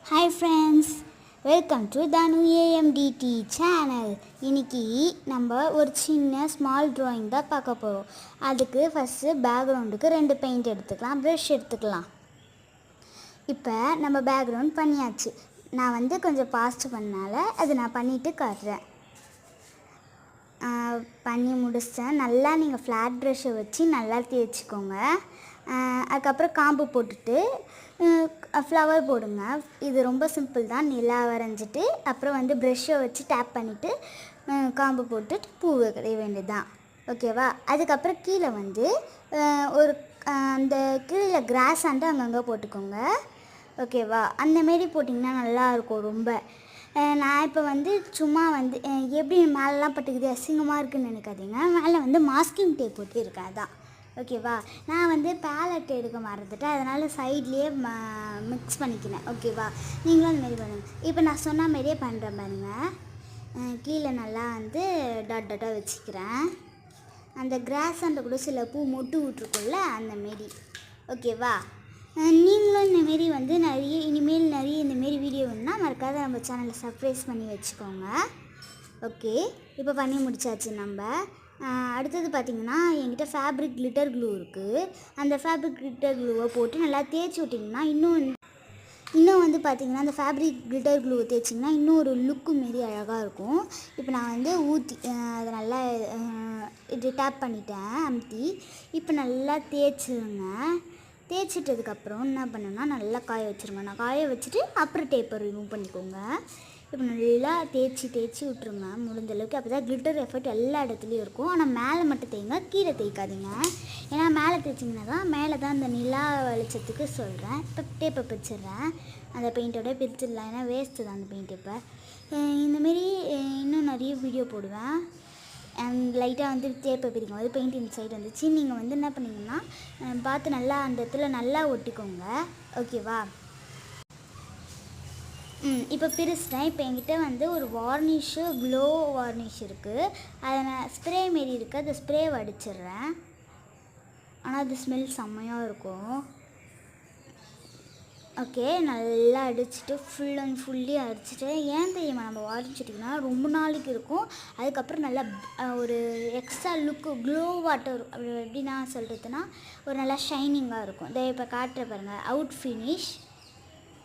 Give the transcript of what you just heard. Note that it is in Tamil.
Hi friends, welcome to Danu AMDT channel. இன்னைக்கு நம்ம ஒரு சின்ன ஸ்மால் drawing தான் பார்க்க போகிறோம். அதுக்கு ஃபஸ்ட்டு பேக்ரவுண்டுக்கு 2 பெயிண்ட் எடுத்துக்கலாம், ப்ரஷ் எடுத்துக்கலாம். இப்போ நம்ம பேக்ரவுண்ட் பண்ணியாச்சு. நான் கொஞ்சம் ஃபாஸ்ட் பண்ணனால அது நான் பண்ணிவிட்டு காட்டுறேன். பண்ணி முடிச்சிட்டேன். நல்லா நீங்கள் ஃப்ளாட் ப்ரஷ்ஷை வச்சு நல்லா தேய்ச்சிக்கோங்க. அதுக்கப்புறம் காம்பு போட்டுட்டு ஃப்ளவர் போடுங்க. இது ரொம்ப சிம்பிள் தான். நிலா வரைஞ்சிட்டு அப்புறம் ப்ரஷ்ஷை வச்சு டேப் பண்ணிவிட்டு காம்பு போட்டுட்டு பூ வைக்க வேண்டியது தான். ஓகேவா? அதுக்கப்புறம் கீழே ஒரு அந்த கீழே கிராஸ் அங்கங்கே போட்டுக்கோங்க. ஓகேவா? அந்தமாரி போட்டிங்கன்னா நல்லாயிருக்கும் ரொம்ப. நான் இப்போ சும்மா எப்படி மேலெலாம் பட்டுக்குது அசிங்கமாக இருக்குதுன்னு நினைக்காதீங்க. மேலே மாஸ்கிங் டேப் போட்டு இருக்கேன். அதான் ஓகேவா? நான் பேலட் எடுக்க மறந்துட்டேன், அதனால் சைட்லேயே மிக்ஸ் பண்ணிக்கினேன். ஓகேவா? நீங்களும் அந்த மாரி பண்ணுங்கள். இப்போ நான் சொன்ன மாரியே பண்ணுறேன் பாருங்கள். கீழே நல்லா டாட் டாட்டாக வச்சுக்கிறேன். அந்த கிராஸ் கூட சில பூ மொட்டு விட்ருக்கும்ல அந்தமாரி. ஓகேவா? நீங்களும் இந்தமாரி இனிமேல் நிறைய இந்தமாரி வீடியோ வேணுன்னா மறக்காத நம்ம சேனலை சப்ஸ்கிரைப் பண்ணி வச்சுக்கோங்க. ஓகே, இப்போ பண்ணி முடிச்சாச்சு. நம்ம அடுத்தது பார்த்திங்கன்னா என்கிட்ட ஃபேப்ரிக் கிளிட்டர் க்ளூ இருக்குது. அந்த ஃபேப்ரிக் கிளிட்டர் க்ளூவை போட்டு நல்லா தேய்ச்சி விட்டிங்கன்னா இன்னும் பார்த்திங்கன்னா அந்த ஃபேப்ரிக் கிளிட்டர் க்ளூவை தேய்ச்சிங்கன்னா இன்னும் ஒரு லுக்கு மாரி அழகாக இருக்கும். இப்போ நான் ஊற்றி அதை நல்லா இது டேப் பண்ணிட்டேன் அமுத்தி. இப்போ நல்லா தேய்ச்சிருங்க. தேய்ச்சிட்டதுக்கப்புறம் என்ன பண்ணுன்னா நல்லா காய வச்சுருங்க. நான் காய வச்சுட்டு அப்புறம் டேப்பை ரிமூவ் பண்ணிக்கோங்க. இப்போ நல்லா தேய்ச்சி விட்ருங்க முடிஞ்சளவுக்கு. அப்போ தான் கிளிட்டர் எஃபெக்ட் எல்லா இடத்துலையும் இருக்கும். ஆனால் மேலே மட்டும் தேய்ங்க, கீழே தேய்க்காதீங்க. ஏன்னா மேலே தேய்ச்சிங்கன்னா தான் மேலே தான் அந்த நிலா வெளிச்சத்துக்கு சொல்கிறேன். இப்போ டேப்பை பிரிச்சிடுறேன். அந்த பெயிண்ட்டோட பிரிச்சிடலாம், ஏன்னா வேஸ்ட்டு தான் அந்த பெயிண்ட். இப்போ இந்தமாரி இன்னும் நிறைய வீடியோ போடுவேன். லைட்டாக டேப்பை பிரிக்கும் பெயிண்ட் இந்த சைடு வந்துச்சு. நீங்கள் என்ன பண்ணிங்கன்னா பார்த்து நல்லா அந்த இடத்துல நல்லா ஒட்டிக்கோங்க. ஓகேவா? இப்போ பிரிச்சிட்டேன். இப்போ என்கிட்ட ஒரு வார்னிஷு க்ளோ வார்னிஷ் இருக்குது. அதை நான் ஸ்ப்ரே மாரி இருக்குது, அதை ஸ்ப்ரேவை அடிச்சிடுறேன். ஆனால் அது ஸ்மெல் செம்மையாக இருக்கும். ஓகே, நல்லா அடிச்சுட்டு ஃபுல்லி அடிச்சுட்டு. ஏன் தெரியுமா நம்ம வார்னிஷ் ரொம்ப நாளைக்கு இருக்கும். அதுக்கப்புறம் நல்லா ஒரு எக்ஸ்ட்ரா லுக்கு க்ளோ வாட்டர் எப்படி நான் சொல்கிறதுனா ஒரு நல்லா ஷைனிங்காக இருக்கும். இதை இப்போ காட்டுற பாருங்கள். Out finish